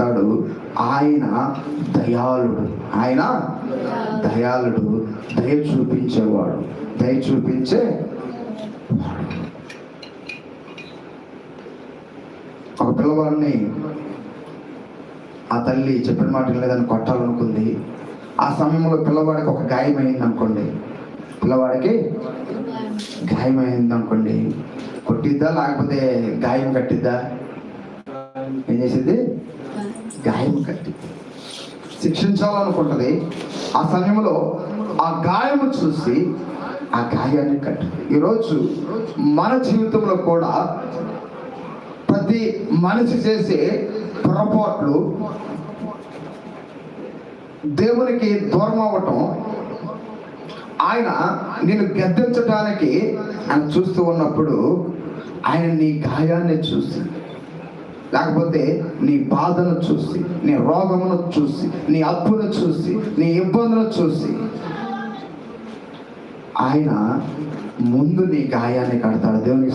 కడతాడు. ఆయన దయాళుడు, ఆయన దయాళుడు, దయ చూపించేవాడు, దయ చూపించే ఒక పిల్లవాడిని ఆ తల్లి చెప్పిన మాట లేదని కొట్టాలనుకుంది. ఆ సమయంలో పిల్లవాడికి ఒక గాయమైంది అనుకోండి, పిల్లవాడికి గాయమైంది అనుకోండి, కొట్టిద్దా లేకపోతే గాయం కట్టిద్దా? ఏం చేసేది? గాయం కట్టి శిక్షించాలనుకుంటుంది. ఆ సమయంలో ఆ గాయము చూసి ఆ గాయాన్ని కట్టి. ఈరోజు మన జీవితంలో కూడా ప్రతి మనిషి చేసే పొరపాట్లు, దేవునికి దూరం అవ్వటం, ఆయన నిన్ను గద్దించడానికి ఆయన చూస్తూ ఉన్నప్పుడు ఆయన నీ గాయాన్ని చూసి, లేకపోతే నీ బాధను చూసి, నీ రోగమును చూసి, నీ అప్పును చూసి, నీ ఇబ్బందులను చూసి ఆయన ముందు నీ గాయాన్ని కడతాడు. దేవునికి